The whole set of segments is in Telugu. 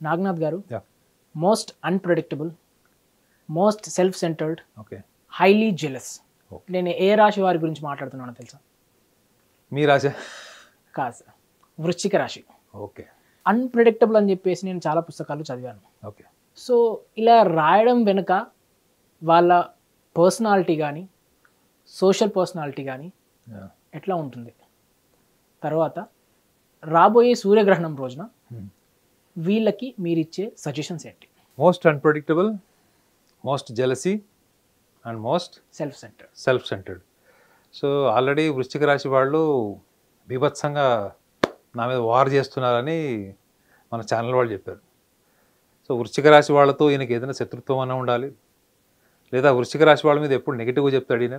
నాగనాథ్ గారు, Yeah. Most unpredictable, most self centred, okay. Highly jealous. Okay. నేను ఏ రాశి వారి గురించి మాట్లాడుతున్నానో తెలుసా? మీ రాశా? కాదు సార్, వృశ్చిక రాశి. ఓకే. అన్ప్రెడిక్టబుల్ అని చెప్పేసి నేను చాలా పుస్తకాలు చదివాను. ఓకే. సో ఇలా రాయడం వెనుక వాళ్ళ పర్సనాలిటీ కానీ, సోషల్ పర్సనాలిటీ కానీ ఎట్లా ఉంటుంది, తర్వాత రాబోయే సూర్యగ్రహణం రోజున వీళ్ళకి మీరిచ్చే సజెషన్స్ ఏంటి? Most unpredictable, most jealousy and most self centred. So already వృశ్చిక రాశి వాళ్ళు బీభత్సంగా నా మీద వార్ చేస్తున్నారని మన ఛానల్ వాళ్ళు చెప్పారు. సో వృశ్చిక రాశి వాళ్ళతో ఈయనకి ఏదైనా శత్రుత్వం అన్న ఉండాలి, లేదా వృశ్చిక రాశి వాళ్ళ మీద ఎప్పుడు నెగిటివ్గా చెప్తాడు ఈయన.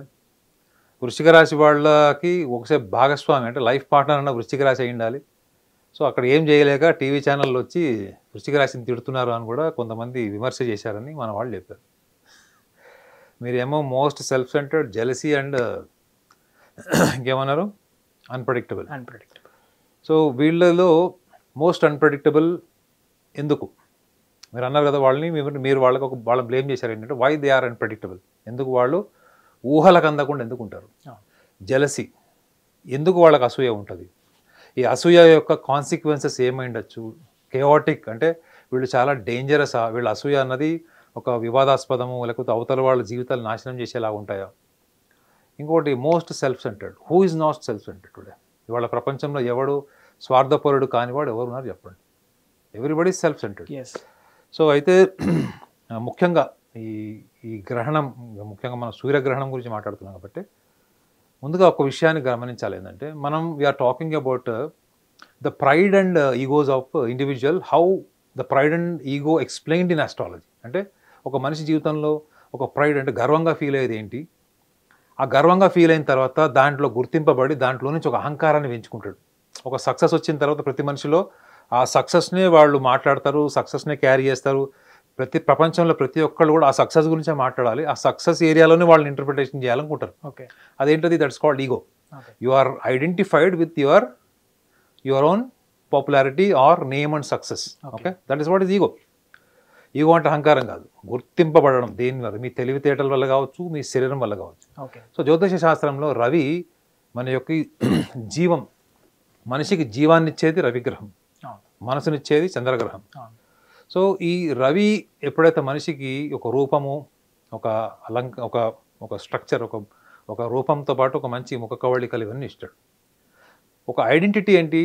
వృశ్చిక రాశి వాళ్ళకి ఒకసారి భాగస్వామి అంటే లైఫ్ పార్ట్నర్ అన్న వృశ్చిక రాశి అయి ఉండాలి. సో అక్కడ ఏం చేయలేక టీవీ ఛానల్లో వచ్చి వృశ్చిక రాశిని తిడుతున్నారు అని కూడా కొంతమంది విమర్శ చేశారని మన వాళ్ళు చెప్పారు. మీరేమో most self centered, jealousy and ఇంకేమన్నారు అన్ప్రెడిక్టబుల్. సో వీళ్ళలో మోస్ట్ అన్ప్రెడిక్టబుల్ ఎందుకు మీరు అన్నారు కదా, వాళ్ళని మీరు వాళ్ళని బ్లేమ్ చేశారు ఏంటంటే వై దే ఆర్ అన్ప్రెడిక్టబుల్, ఎందుకు వాళ్ళు ఊహలకు అందకుండా ఎందుకు ఉంటారు. జెలసీ ఎందుకు వాళ్ళకి అసూయ ఉంటుంది, ఈ అసూయ యొక్క కాన్సిక్వెన్సెస్ ఏమైండొచ్చు, కేయాటిక్ అంటే వీళ్ళు చాలా డేంజరసా, వీళ్ళ అసూయ అన్నది ఒక వివాదాస్పదము లేకపోతే అవతల వాళ్ళ జీవితాలు నాశనం చేసేలాగా ఉంటాయా. ఇంకోటి most self centred. Who is not self centred today? ఇవాళ ప్రపంచంలో ఎవడు స్వార్థపరుడు కానివాడు ఎవరున్నారు చెప్పండి? Everybody self centred. సో అయితే ముఖ్యంగా ఈ గ్రహణం, ముఖ్యంగా మనం సూర్యగ్రహణం గురించి మాట్లాడుతున్నాం కాబట్టి ముందుగా ఒక విషయాన్ని గమనించాలి. ఏంటంటే మనం we're talking about the pride and egos of individual, how the pride and ego explained in astrology. అంటే ఒక మనిషి జీవితంలో ఒక ప్రైడ్ అంటే గర్వంగా ఫీల్ అయ్యేది ఏంటి, ఆ గర్వంగా ఫీల్ అయిన తర్వాత దాంట్లో గుర్తింపబడి దాంట్లో నుంచి ఒక అహంకారాన్ని పెంచుకుంటాడు. ఒక సక్సెస్ వచ్చిన తర్వాత ప్రతి మనిషిలో ఆ సక్సెస్నే వాళ్ళు మాట్లాడతారు, సక్సెస్నే క్యారీ చేస్తారు. ప్రపంచంలో ప్రతి ఒక్కళ్ళు కూడా ఆ సక్సెస్ గురించే మాట్లాడాలి, ఆ సక్సెస్ ఏరియాలోనే వాళ్ళని ఇంటర్ప్రిటేషన్ చేయాలనుకుంటారు. అదేంటది? That's called ego. You are identified with your own popularity or name and success. Okay, that is what is ego. Ego అంటే అహంకారం కాదు, గుర్తింపబడడం దేని వల్ల, మీ తెలివితేటల వల్ల కావచ్చు, మీ శరీరం వల్ల కావచ్చు. సో జ్యోతిష శాస్త్రంలో రవి మన యొక్క జీవం, మనిషికి జీవాన్ని ఇచ్చేది రవిగ్రహం, మనసునిచ్చేది చంద్రగ్రహం. సో ఈ రవి ఎప్పుడైతే మనిషికి ఒక రూపము, ఒక స్ట్రక్చర్, ఒక రూపంతో పాటు ఒక మంచి ముఖ కవళికలు ఇవన్నీ ఇస్తాడు. ఒక ఐడెంటిటీ ఏంటి,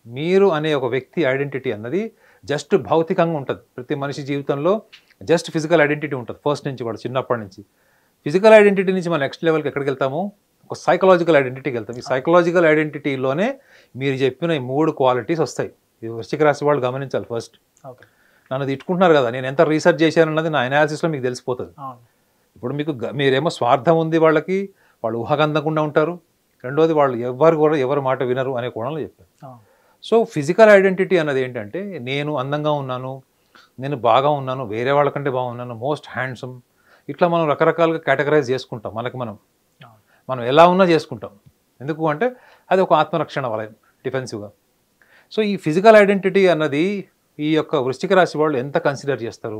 మీరు అనే ఒక వ్యక్తి ఐడెంటిటీ అన్నది జస్ట్ భౌతికంగా ఉంటుంది. ప్రతి మనిషి జీవితంలో జస్ట్ ఫిజికల్ ఐడెంటిటీ ఉంటుంది ఫస్ట్ నుంచి, వాడు చిన్నప్పటి నుంచి. ఫిజికల్ ఐడెంటిటీ నుంచి మనం నెక్స్ట్ లెవెల్కి ఎక్కడికి వెళ్తాము, ఒక సైకలాజికల్ ఐడెంటిటీకి వెళ్తాం. ఈ సైకలాజికల్ ఐడెంటిటీలోనే మీరు చెప్పిన ఈ 3 క్వాలిటీస్ వస్తాయి. ఈ వృశ్చిక రాశి వాళ్ళు గమనించాలి. ఫస్ట్, నన్ను తిట్టుకుంటున్నారు కదా, నేను ఎంత రీసెర్చ్ చేశానన్నది నా అనాలిసిస్లో మీకు తెలిసిపోతుంది. ఇప్పుడు మీరేమో స్వార్థం ఉంది వాళ్ళకి, వాళ్ళు ఊహకందకుండా ఉంటారు. రెండోది వాళ్ళు ఎవరు మాట వినరు అనే కోణంలో చెప్పారు. సో ఫిజికల్ ఐడెంటిటీ అన్నది ఏంటంటే, నేను అందంగా ఉన్నాను, నేను బాగా ఉన్నాను, వేరే వాళ్ళకంటే బాగున్నాను, మోస్ట్ హ్యాండ్సమ్, ఇట్లా మనం రకరకాలుగా కేటగరైజ్ చేసుకుంటాం. మనం ఎలా ఉన్నా చేసుకుంటాం. ఎందుకు అంటే అది ఒక ఆత్మరక్షణ వలయం, డిఫెన్సివ్గా. సో ఈ ఫిజికల్ ఐడెంటిటీ అన్నది ఈ యొక్క వృశ్చిక రాశి వాళ్ళు ఎంత కన్సిడర్ చేస్తారు.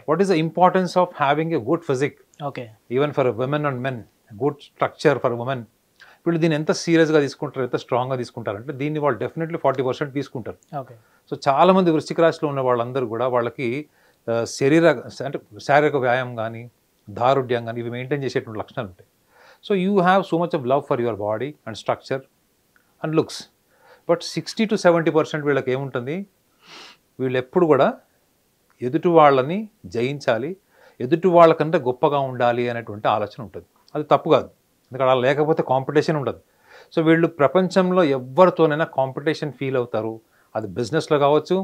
What is the importance of having a good physique, even for women and men, good structure for women. వీళ్ళు దీన్ని ఎంత సీరియస్గా తీసుకుంటారు, ఎంత స్ట్రాంగ్గా తీసుకుంటారు అంటే దీన్ని వాళ్ళు డెఫినెట్లీ 40% తీసుకుంటారు. సో చాలామంది వృశ్చిక రాశిలో ఉన్న వాళ్ళందరూ కూడా వాళ్ళకి శారీరక వ్యాయామం కానీ, దారుఢ్యం కానీ, ఇవి మెయింటైన్ చేసేటువంటి లక్షణాలు ఉంటాయి. So you have so much of love for your body and structure and looks. But 60 to 70% వీళ్ళకి ఏముంటుంది, వీళ్ళు ఎప్పుడు కూడా ఎదుటి వాళ్ళని జయించాలి, ఎదుటి వాళ్ళకంటే గొప్పగా ఉండాలి అనేటువంటి ఆలోచన ఉంటుంది. అది తప్పు కాదు, ఎందుకంటే అలా లేకపోతే కాంపిటీషన్ ఉండదు. సో వీళ్ళు ప్రపంచంలో ఎవరితోనైనా కాంపిటీషన్ ఫీల్ అవుతారు. అది బిజినెస్లో కావచ్చు,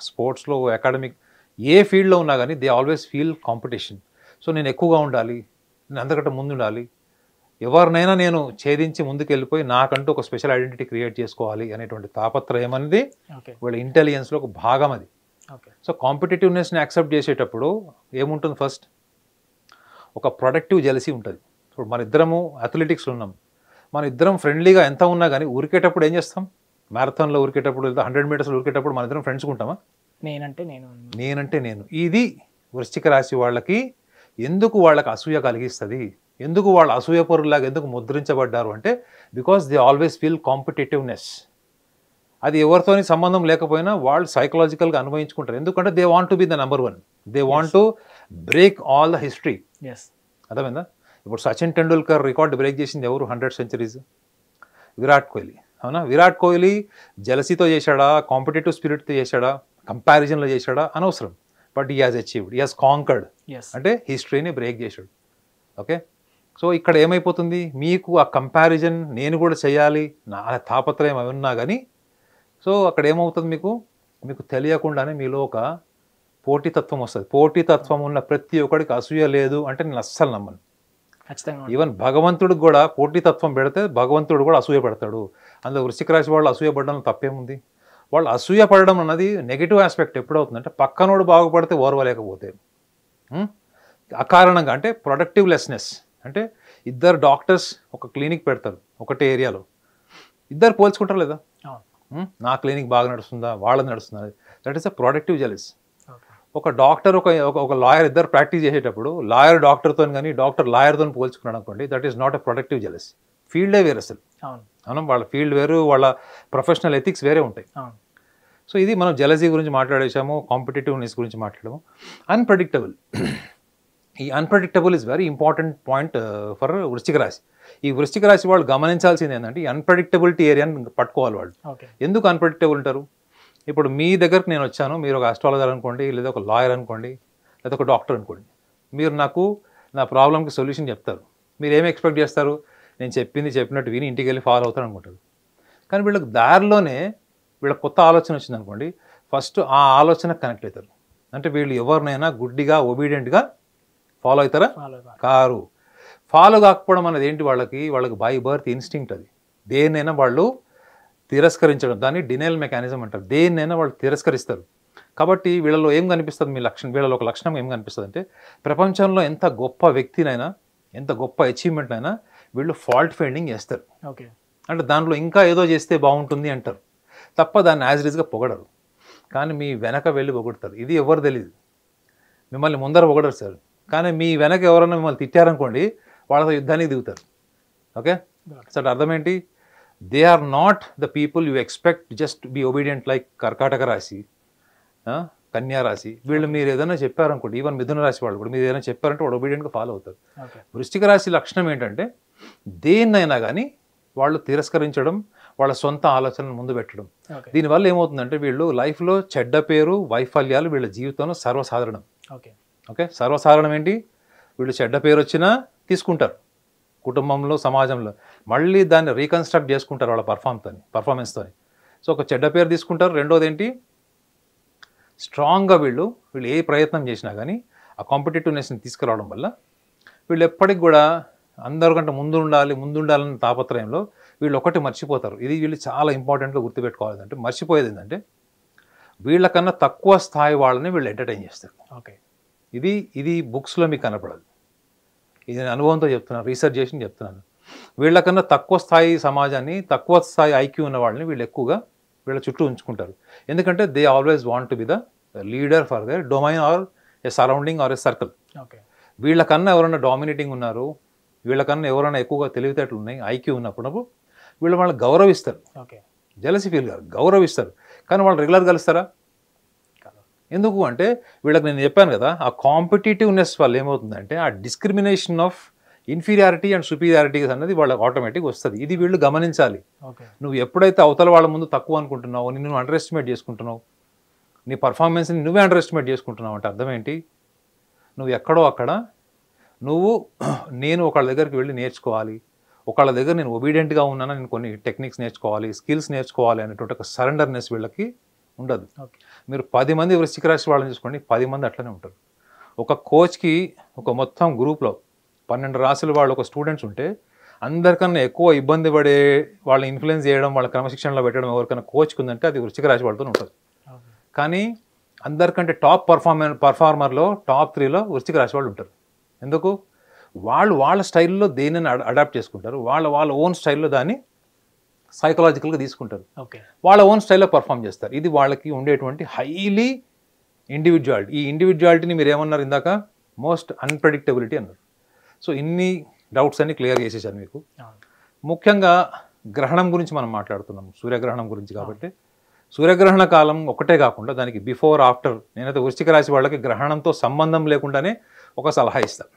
స్పోర్ట్స్లో, అకాడమిక్, ఏ ఫీల్డ్లో ఉన్నా కానీ they always feel competition. So నేను ఎక్కువగా ఉండాలి, నేను అందరికంటే ముందు ఉండాలి, ఎవరినైనా నేను ఛేదించి ముందుకు వెళ్ళిపోయి నాకంటూ ఒక స్పెషల్ ఐడెంటిటీ క్రియేట్ చేసుకోవాలి అనేటువంటి తాపత్రయం అనేది వీళ్ళ ఇంటెలిజెన్స్లో ఒక భాగం అది. సో కాంపిటేటివ్నెస్ని యాక్సెప్ట్ చేసేటప్పుడు ఏముంటుంది, ఫస్ట్ ఒక ప్రొడక్టివ్ జెలసీ ఉంటుంది. ఇప్పుడు మన ఇద్దరము అథ్లెటిక్స్లో ఉన్నాం, మన ఇద్దరం ఫ్రెండ్లీగా ఎంత ఉన్నా కానీ ఉరికేటప్పుడు ఏం చేస్తాం, మ్యారథాన్లో ఉరికేటప్పుడు, లేదా 100 మీటర్స్లో ఉరికేటప్పుడు మన ఇద్దరం ఫ్రెండ్స్గా ఉంటామా? నేనంటే నేను ఇది వృశ్చిక రాశి వాళ్ళకి ఎందుకు వాళ్ళకి అసూయ కలిగిస్తుంది, ఎందుకు వాళ్ళు అసూయ పరులాగా ఎందుకు ముద్రించబడ్డారు అంటే because they always feel competitiveness. అది ఎవరితోని సంబంధం లేకపోయినా వాళ్ళు సైకలాజికల్గా అనుభవించుకుంటారు. ఎందుకంటే they want to be the number 1, they want to break all the history. అర్థమైందా? ఇప్పుడు సచిన్ టెండూల్కర్ రికార్డు బ్రేక్ చేసింది ఎవరు? 100 సెంచరీస్ విరాట్ కోహ్లీ. అవునా? విరాట్ కోహ్లీ జెలసీతో చేశాడా, కాంపిటేటివ్ స్పిరిట్తో చేశాడా, కంపారిజన్లో చేశాడా అనవసరం. But he has achieved, he has conquered, అంటే హిస్టరీని బ్రేక్ చేశాడు. ఓకే, సో ఇక్కడ ఏమైపోతుంది, మీకు ఆ కంపారిజన్ నేను కూడా చేయాలి నా తాపత్రయం అవి ఉన్నా కానీ, సో అక్కడ ఏమవుతుంది, మీకు తెలియకుండానే మీలో ఒక పోటీతత్వం వస్తుంది. పోటీతత్వం ఉన్న ప్రతి ఒక్కడికి అసూయ లేదు అంటే నేను అస్సలు నమ్మను. ఈవెన్ భగవంతుడికి కూడా పోటీతత్వం పెడితే భగవంతుడు కూడా అసూయ పడతాడు. అందులో వృశ్చిక రాశి వాళ్ళు అసూయ పడడం తప్పేముంది? వాళ్ళు అసూయ పడడం అన్నది నెగిటివ్ ఆస్పెక్ట్ ఎప్పుడవుతుందంటే పక్కనోడు బాగుపడితే ఓర్వలేకపోతే, అకారణంగా అంటే ప్రొడక్టివ్ లెస్నెస్. అంటే ఇద్దరు డాక్టర్స్ ఒక క్లినిక్ పెడతారు ఒకటే ఏరియాలో, ఇద్దరు పోల్చుకుంటారు లేదా, నా క్లినిక్ బాగా నడుస్తుందా వాళ్ళది నడుస్తుందా, that is a productive jealous. ఒక డాక్టర్ ఒక లాయర్ ఇద్దరు ప్రాక్టీస్ చేసేటప్పుడు లాయర్ డాక్టర్తో కానీ డాక్టర్ లాయర్తో పోల్చుకున్నాడు అనుకోండి, that is not a productive jealous. ఫీల్డే వేరు అసలు. అవును, వాళ్ళ ఫీల్డ్ వేరు, వాళ్ళ ప్రొఫెషనల్ ఎథిక్స్ వేరే ఉంటాయి. సో ఇది మనం జెలసీ గురించి మాట్లాడేసాము, కాంపిటేటివ్నెస్ గురించి మాట్లాడాము. అన్ప్రెడిక్టబుల్, ఈ unpredictable is very important point for వృశ్చిక రాశి. ఈ వృశ్చిక రాశి వాళ్ళు గమనించాల్సింది ఏంటంటే ఈ అన్ప్రెడిక్టబిలిటీ ఏరియాని పట్టుకోవాలి వాళ్ళు. ఎందుకు అన్ప్రెడిక్టబుల్ ఉంటారు? ఇప్పుడు మీ దగ్గరకు నేను వచ్చాను, మీరు ఒక ఆస్ట్రాలజర్ అనుకోండి, లేదా ఒక లాయర్ అనుకోండి, లేదా ఒక డాక్టర్ అనుకోండి, మీరు నాకు నా ప్రాబ్లంకి సొల్యూషన్ చెప్తారు. మీరు ఏమి ఎక్స్పెక్ట్ చేస్తారు? నేను చెప్పినట్టు విని ఇంటికి వెళ్ళి ఫాలో అవుతాను అనుకుంటారు. కానీ వీళ్ళకి దారిలోనే వీళ్ళకి కొత్త ఆలోచన వచ్చింది అనుకోండి, ఫస్ట్ ఆ ఆలోచనకు కనెక్ట్ అవుతారు. అంటే వీళ్ళు ఎవరినైనా గుడ్డిగా ఒబీడియంట్గా ఫాలో అవుతారా? కారు. ఫాలో కాకపోవడం అనేది ఏంటి, వాళ్ళకి బై బర్త్ ఇన్స్టింక్ట్. అది దేన్నైనా వాళ్ళు తిరస్కరించడం, దాన్ని డినైల్ మెకానిజం అంటారు. దేన్నైనా వాళ్ళు తిరస్కరిస్తారు. కాబట్టి వీళ్ళలో ఏం కనిపిస్తుంది, వీళ్ళలో ఒక లక్షణం ఏం కనిపిస్తుంది అంటే ప్రపంచంలో ఎంత గొప్ప వ్యక్తినైనా, ఎంత గొప్ప అచీవ్మెంట్ అయినా వీళ్ళు ఫాల్ట్ ఫైండింగ్ చేస్తారు. అంటే దాంట్లో ఇంకా ఏదో చేస్తే బాగుంటుంది అంటారు తప్ప దాన్ని యాజ్ ఇట్ ఈస్గా పొగడరు. కానీ మీ వెనక వెళ్ళి పొగుడతారు. ఇది ఎవరు తెలియదు. మిమ్మల్ని ముందర పొగడరు సార్, కానీ మీ వెనక ఎవరైనా మిమ్మల్ని తిట్టారనుకోండి, వాళ్ళతో యుద్ధానికి దిగుతారు. ఓకే, సో అర్థం ఏంటి? They are not the people you expect just be obedient like కర్కాటక రాశి, కన్యా రాశి. వీళ్ళు మీరు ఏదైనా చెప్పారనుకోండి, ఈవెన్ మిథున రాశి వాళ్ళు కూడా మీరు ఏదైనా చెప్పారంటే వాడు ఒబీడియంట్గా ఫాలో అవుతారు. వృశ్చిక రాశి లక్షణం ఏంటంటే దేన్నైనా కానీ వాళ్ళు తిరస్కరించడం, వాళ్ళ సొంత ఆలోచనలు ముందు పెట్టడం. దీనివల్ల ఏమవుతుందంటే వీళ్ళు లైఫ్లో చెడ్డ పేరు, వైఫల్యాలు వీళ్ళ జీవితంలో సర్వసాధారణం. ఓకే, సర్వసాధారణం ఏంటి? వీళ్ళు చెడ్డ పేరు వచ్చినా తీసుకుంటారు కుటుంబంలో, సమాజంలో, మళ్ళీ దాన్ని రీకన్స్ట్రక్ట్ చేసుకుంటారు వాళ్ళ పర్ఫార్మెన్స్తో. సో ఒక చెడ్డ పేరు తీసుకుంటారు. రెండోది ఏంటి, స్ట్రాంగ్గా వీళ్ళు ఏ ప్రయత్నం చేసినా కానీ ఆ కాంపిటేటివ్నెస్ని తీసుకురావడం వల్ల వీళ్ళు ఎప్పటికి కూడా అందరికంటే ముందుండాలన్న తాపత్రయంలో వీళ్ళు ఒకటి మర్చిపోతారు. ఇది వీళ్ళు చాలా ఇంపార్టెంట్గా గుర్తుపెట్టుకోవాలి. అంటే మర్చిపోయేది ఏంటంటే వీళ్ళకన్నా తక్కువ స్థాయి వాళ్ళని వీళ్ళు ఎంటర్టైన్ చేస్తారు. ఇది బుక్స్లో మీకు కనపడదు. ఇది నేను అనుభవంతో చెప్తున్నాను, రీసెర్చ్ చేసి చెప్తున్నాను. వీళ్ళకన్నా తక్కువ స్థాయి సమాజాన్ని, తక్కువ స్థాయి ఐక్యూ ఉన్న వాళ్ళని వీళ్ళు ఎక్కువగా వీళ్ళ చుట్టూ ఉంచుకుంటారు. ఎందుకంటే they always want to be the leader for their domain or a surrounding or a circle. వీళ్ళకన్నా ఎవరైనా డామినేటింగ్ ఉన్నారు, వీళ్ళకన్నా ఎవరైనా ఎక్కువగా తెలివితేటలు ఉన్నాయి, ఐక్యూ ఉన్నప్పుడు వీళ్ళు వాళ్ళని గౌరవిస్తారు. జెలసీ ఫీల్ గారు గౌరవిస్తారు. కానీ వాళ్ళు రెగ్యులర్ కలుస్తారా? ఎందుకు అంటే వీళ్ళకి నేను చెప్పాను కదా, ఆ కాంపిటేటివ్నెస్ వల్ల ఏమవుతుందంటే ఆ డిస్క్రిమినేషన్ ఆఫ్ ఇన్ఫీరియారిటీ అండ్ సుపీరియారిటీస్ అన్నది వాళ్ళకి ఆటోమేటిక్గా వస్తుంది. ఇది వీళ్ళు గమనించాలి. నువ్వు ఎప్పుడైతే అవతల వాళ్ళ ముందు తక్కువ అనుకుంటున్నావు, నువ్వు అండర్ ఎస్టిమేట్ చేసుకుంటున్నావు, నీ పర్ఫార్మెన్స్ని నువ్వే అండర్ ఎస్టిమేట్ చేసుకుంటున్నావు అంటే అర్థం ఏంటి? నువ్వు ఎక్కడో అక్కడ నేను ఒకళ్ళ దగ్గరికి వెళ్ళి నేర్చుకోవాలి, ఒకళ్ళ దగ్గర నేను ఒబీడియంట్గా ఉన్నాను, నేను కొన్ని టెక్నిక్స్ నేర్చుకోవాలి, స్కిల్స్ నేర్చుకోవాలి అనేటువంటి ఒక సరెండర్నెస్ వీళ్ళకి ఉండదు. మీరు 10 మంది వృశ్చిక రాశి వాళ్ళని చూసుకోండి, 10 మంది అట్లనే ఉంటారు. ఒక కోచ్కి ఒక మొత్తం గ్రూప్లో 12 రాశుల వాళ్ళు ఒక స్టూడెంట్స్ ఉంటే అందరికన్నా ఎక్కువ ఇబ్బంది పడే వాళ్ళని ఇన్ఫ్లుయెన్స్ చేయడం, వాళ్ళ క్రమశిక్షణలో పెట్టడం ఎవరికైనా కోచ్కి ఉందంటే అది వృశ్చిక రాశి వాళ్ళతో ఉంటుంది. కానీ అందరికంటే టాప్ పర్ఫార్మర్లో టాప్ 3లో వృశ్చిక రాశి వాళ్ళు ఉంటారు. ఎందుకు? వాళ్ళ స్టైల్లో దేనిని అడాప్ట్ చేసుకుంటారు, వాళ్ళ ఓన్ స్టైల్లో దాన్ని సైకలాజికల్గా తీసుకుంటారు, ఓకే వాళ్ళ ఓన్ స్టైల్లో పర్ఫామ్ చేస్తారు. ఇది వాళ్ళకి ఉండేటువంటి హైలీ ఇండివిజువాలిటీ. ఈ ఇండివిజువాలిటీని మీరు ఏమన్నారు ఇందాక, మోస్ట్ అన్ప్రెడిక్టబిలిటీ అన్నారు. సో ఇన్ని డౌట్స్ అన్ని క్లియర్ చేసేసాను మీకు. ముఖ్యంగా గ్రహణం గురించి మనం మాట్లాడుతున్నాం, సూర్యగ్రహణం గురించి. కాబట్టి సూర్యగ్రహణ కాలం ఒకటే కాకుండా దానికి బిఫోర్ ఆఫ్టర్, నేనైతే వృశ్చిక రాశి వాళ్ళకి గ్రహణంతో సంబంధం లేకుండానే ఒక సలహా ఇస్తాను.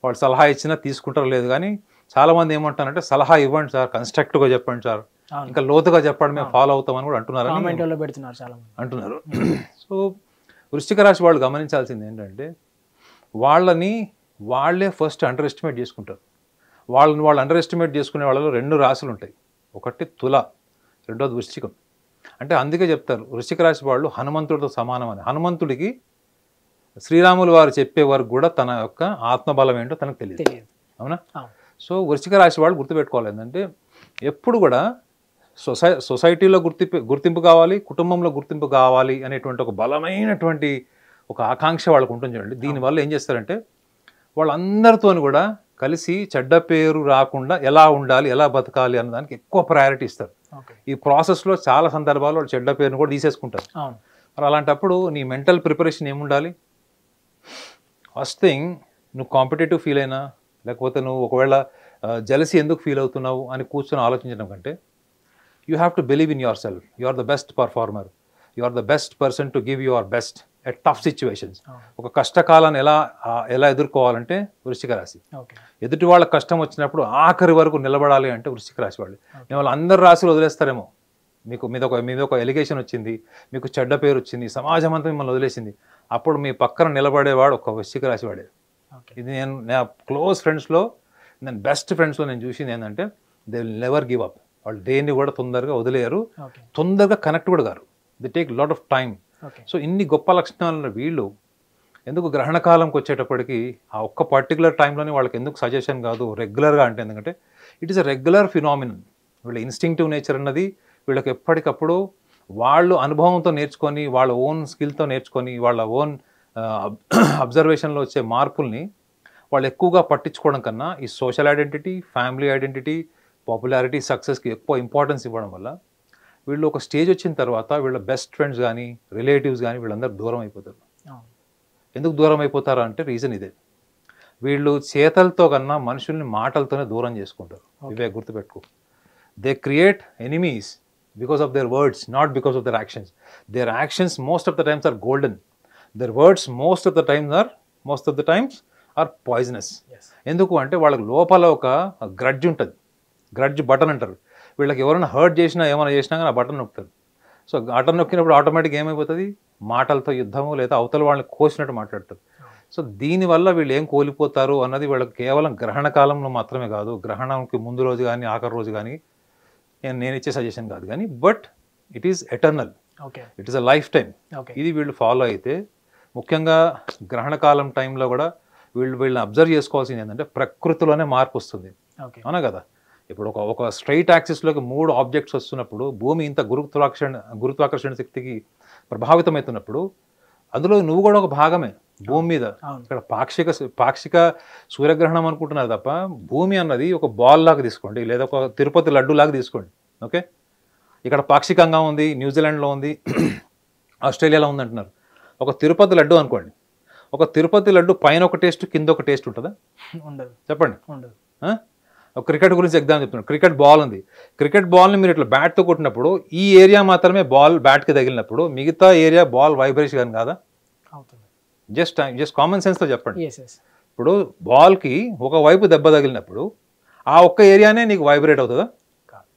వాళ్ళు సలహా ఇచ్చినా తీసుకుంటారు లేదు, కానీ చాలామంది ఏమంటారంటే సలహా ఇవ్వండి సార్, కన్స్ట్రక్టివ్గా చెప్పండి సార్, ఇంకా లోతుగా చెప్పండి, మేము ఫాలో అవుతామని కూడా అంటున్నారు అంటున్నారు. సో వృశ్చిక రాశి వాళ్ళు గమనించాల్సింది ఏంటంటే వాళ్ళని వాళ్ళే ఫస్ట్ అండర్ ఎస్టిమేట్ చేసుకుంటారు. వాళ్ళు అండర్ ఎస్టిమేట్ చేసుకునే వాళ్ళలో 2 రాశులు ఉంటాయి. ఒకటి తుల, రెండోది వృశ్చికం. అంటే అందుకే చెప్తారు వృశ్చిక రాశి వాళ్ళు హనుమంతుడితో సమానం అని. హనుమంతుడికి శ్రీరాములు వారు చెప్పే వరకు కూడా తన యొక్క ఆత్మబలం ఏంటో తనకు తెలియదు, అవునా? సో వృశ్చిక రాశి వాళ్ళు గుర్తుపెట్టుకోవాలి ఏంటంటే ఎప్పుడు కూడా సొసైటీలో గుర్తింపు కావాలి, కుటుంబంలో గుర్తింపు కావాలి అనేటువంటి ఒక బలమైనటువంటి ఒక ఆకాంక్ష వాళ్ళకు ఉంటుంది చూడండి. దీనివల్ల ఏం చేస్తారంటే వాళ్ళందరితో కూడా కలిసి చెడ్డ పేరు రాకుండా ఎలా ఉండాలి, ఎలా బతకాలి అన్న దానికి ఎక్కువ ప్రయారిటీ ఇస్తారు. ఈ ప్రాసెస్లో చాలా సందర్భాల్లో వాళ్ళు చెడ్డ పేరును కూడా తీసేసుకుంటారు. మరి అలాంటప్పుడు నీ మెంటల్ ప్రిపరేషన్ ఏముండాలి? ఫస్ట్ థింగ్, నువ్వు కాంపిటేటివ్ ఫీల్ అయినా, లేకపోతే నువ్వు ఒకవేళ జెలసీ ఎందుకు ఫీల్ అవుతున్నావు అని కూర్చొని ఆలోచించడం కంటే, you have to believe in yourself. You are the best performer, you are the best person to give your best at tough situations. ఒక కష్టకాలాన్ని ఎలా ఎదుర్కోవాలంటే వృశ్చిక రాశి. ఎదుటి వాళ్ళ కష్టం వచ్చినప్పుడు ఆఖరి వరకు నిలబడాలి అంటే వృశ్చిక రాశి వాళ్ళు. మిమ్మల్ని అందరు రాశులు వదిలేస్తారేమో, మీద ఒక ఎలిగేషన్ వచ్చింది, మీకు చెడ్డ పేరు వచ్చింది, సమాజం అంతా మిమ్మల్ని వదిలేసింది, అప్పుడు మీ పక్కన నిలబడేవాడు ఒక వృశ్చిక రాశి వాడే. ఇది నా క్లోజ్ ఫ్రెండ్స్లో, నేను బెస్ట్ ఫ్రెండ్స్లో నేను చూసింది ఏంటంటే they will never give up. వాళ్ళు దేన్ని కూడా తొందరగా వదిలేరు, తొందరగా కనెక్ట్ కూడా car. They take lot of time. So ఇన్ని గొప్ప లక్షణాలను వీళ్ళు ఎందుకు గ్రహణకాలంకి వచ్చేటప్పటికి ఆ ఒక్క పర్టికులర్ టైంలోనే వాళ్ళకి ఎందుకు సజెషన్ కాదు రెగ్యులర్గా అంటే, ఎందుకంటే it is a regular phenomenon. వీళ్ళ ఇన్స్టింక్టివ్ నేచర్ అన్నది వీళ్ళకి ఎప్పటికప్పుడు వాళ్ళు అనుభవంతో నేర్చుకొని, వాళ్ళ ఓన్ స్కిల్తో నేర్చుకొని, వాళ్ళ ఓన్ అబ్జర్వేషన్లో వచ్చే మార్పుల్ని వాళ్ళు ఎక్కువగా పట్టించుకోవడం కన్నా ఈ social identity, family identity, popularity, సక్సెస్కి ఎక్కువ ఇంపార్టెన్స్ ఇవ్వడం వల్ల వీళ్ళు ఒక స్టేజ్ వచ్చిన తర్వాత వీళ్ళ బెస్ట్ ఫ్రెండ్స్ కానీ రిలేటివ్స్ కానీ వీళ్ళందరూ దూరం అయిపోతారు. ఎందుకు దూరం అయిపోతారు అంటే రీజన్ ఇదే, వీళ్ళు చేతలతో కన్నా మనుషుల్ని మాటలతోనే దూరం చేసుకుంటారు. ఇవే గుర్తుపెట్టుకో. They create enemies because of their words, not because of their actions. Their actions most of the times are golden. Their words most of the times are poisonous. ఎందుకు అంటే వాళ్ళకి లోపల ఒక గ్రడ్జ్ ఉంటుంది, గ్రడ్జ్ బటన్ అంటారు. వీళ్ళకి ఎవరైనా హర్ట్ చేసినా ఏమైనా చేసినా కానీ ఆ బటన్ నొక్కుతారు. సో బటన్ నొక్కినప్పుడు ఆటోమేటిక్గా ఏమైపోతుంది, మాటలతో యుద్ధము లేదా అవతల వాళ్ళని కోసినట్టు మాట్లాడతారు. సో దీనివల్ల వీళ్ళు ఏం కోల్పోతారు అన్నది వీళ్ళకి కేవలం గ్రహణ కాలంలో మాత్రమే కాదు, గ్రహణంకి ముందు రోజు కానీ ఆఖరి రోజు కానీ నేను ఇచ్చే సజెషన్ కాదు కానీ, but it is eternal, it is a life time. ఇది వీళ్ళు ఫాలో అయితే, ముఖ్యంగా గ్రహణ కాలం టైంలో కూడా వీళ్ళని అబ్జర్వ్ చేసుకోవాల్సింది ఏంటంటే ప్రకృతిలోనే మార్పు వస్తుంది, అవునా కదా? ఇప్పుడు ఒక స్ట్రైట్ యాక్సిస్లోకి 3 ఆబ్జెక్ట్స్ వస్తున్నప్పుడు భూమి ఇంత గురుత్వాకర్షణ శక్తికి ప్రభావితమవుతున్నప్పుడు అందులో నువ్వు కూడా ఒక భాగమే భూమి మీద. ఇక్కడ పాక్షిక సూర్యగ్రహణం అనుకుంటున్నారు తప్ప భూమి అన్నది ఒక బాల్ లాగా తీసుకోండి, లేదా ఒక తిరుపతి లడ్డు లాగా తీసుకోండి. ఓకే, ఇక్కడ పాక్షికంగా ఉంది, న్యూజిలాండ్లో ఉంది, ఆస్ట్రేలియాలో ఉంది అంటున్నారు. ఒక తిరుపతి లడ్డు అనుకోండి, ఒక తిరుపతి లడ్డు పైన ఒక టేస్ట్ కింద ఒక టేస్ట్ ఉంటుందా? ఉండదు. చెప్పండి. ఒక క్రికెట్ గురించి ఎగ్జామ్ చెప్తున్నాను. క్రికెట్ బాల్ ఉంది, క్రికెట్ బాల్ని మీరు ఇట్లా బ్యాట్తో కొట్టినప్పుడు ఈ ఏరియా మాత్రమే బాల్ బ్యాట్కి తగిలినప్పుడు మిగతా ఏరియా బాల్ వైబ్రేషన్ కాదా? జస్ట్ కామన్ సెన్స్తో చెప్పండి. ఇప్పుడు బాల్కి ఒక వైపు దెబ్బ తగిలినప్పుడు ఆ ఒక్క ఏరియానే నీకు వైబ్రేట్ అవుతుందా?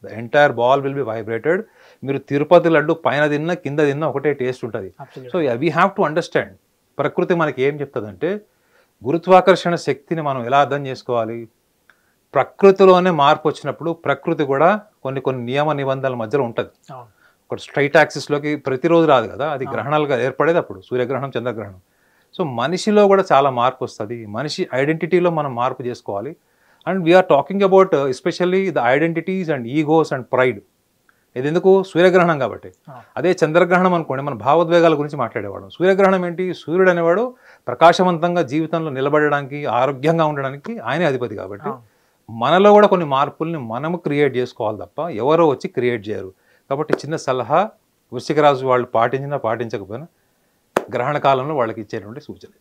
The entire ball will be vibrated. మీరు తిరుపతి లడ్డు పైన తిన్నా కింద తిన్నా ఒకటే టేస్ట్ ఉంటుంది. So we have to understand ప్రకృతి మనకి ఏం చెప్తుందంటే, గురుత్వాకర్షణ శక్తిని మనం ఎలా అర్థం చేసుకోవాలి. ప్రకృతిలోనే మార్పు వచ్చినప్పుడు ప్రకృతి కూడా కొన్ని నియమ నిబంధనల మధ్యలో ఉంటుంది. ఒక స్ట్రైట్ యాక్సిస్లోకి ప్రతిరోజు రాదు కదా, అది గ్రహణాలుగా ఏర్పడేది అప్పుడు, సూర్యగ్రహణం చంద్రగ్రహణం. సో మనిషిలో కూడా చాలా మార్పు వస్తుంది, మనిషి ఐడెంటిటీలో మనం మార్పు చేసుకోవాలి. And we're talking about especially the identities and egos and pride. ఇది ఎందుకు? సూర్యగ్రహణం కాబట్టి. అదే చంద్రగ్రహణం అనుకోండి, మన భావోద్వేగాల గురించి మాట్లాడేవాడు. సూర్యగ్రహణం ఏంటి? సూర్యుడు అనేవాడు ప్రకాశవంతంగా జీవితంలో నిలబడడానికి, ఆరోగ్యంగా ఉండడానికి ఆయనే అధిపతి కాబట్టి మనలో కూడా కొన్ని మార్పుల్ని మనము క్రియేట్ చేసుకోవాలి తప్ప ఎవరో వచ్చి క్రియేట్ చేయరు. కాబట్టి చిన్న సలహా వృశ్చిక రాశి వాళ్ళు పాటించినా పాటించకపోయినా గ్రహణ కాలంలో వాళ్ళకి ఇచ్చేటువంటి సూచన.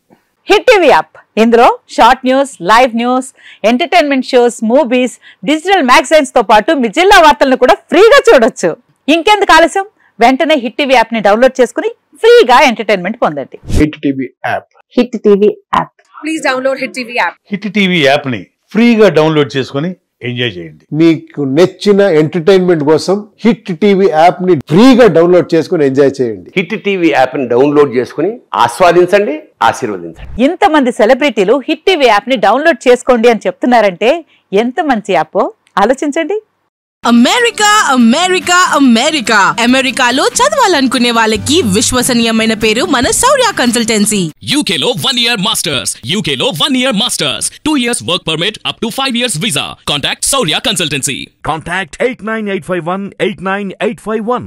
హిట్ టీవీ యాప్, ఇందులో short news, live news, entertainment shows, movies, digital magazines తో పాటు మీ జిల్లా వార్తలను కూడా ఫ్రీగా చూడొచ్చు. ఇంకెందుకు ఆలస్యం, వెంటనే హిట్ టీవీ యాప్ ని డౌన్లోడ్ చేసుకుని ఫ్రీగా ఎంటర్టైన్మెంట్ పొందండి. Hit TV app. Hit TV app. Please download hit TV app. Hit TV app ని ఫ్రీగా డౌన్లోడ్ చేసుకుని ఎంజాయ్ చేయండి. మీకు నచ్చిన ఎంటర్టైన్మెంట్ కోసం హిట్ టీవీ యాప్ ని ఫ్రీగా డౌన్లోడ్ చేసుకుని ఎంజాయ్ చేయండి. హిట్ టీవీ యాప్ ని డౌన్లోడ్ చేసుకుని ఆస్వాదించండి, ఆశీర్వదించండి. ఇంతమంది సెలబ్రిటీలు హిట్ టీవీ యాప్ ని డౌన్లోడ్ చేసుకోండి అని చెప్తున్నారంటే ఎంత మంచి యాప్ ఆలోచించండి. అమెరికా అమెరికా అమెరికా అమెరికాలో చదవాలనుకునే వాళ్ళకి విశ్వసనీయమైన పేరు మన శౌర్య కన్సల్టెన్సీ. UK లో 1 year masters, UK లో 1 year masters, 2 years work permit up to 5 years visa. Contact Shaurya Consultancy. Contact 89851 89851.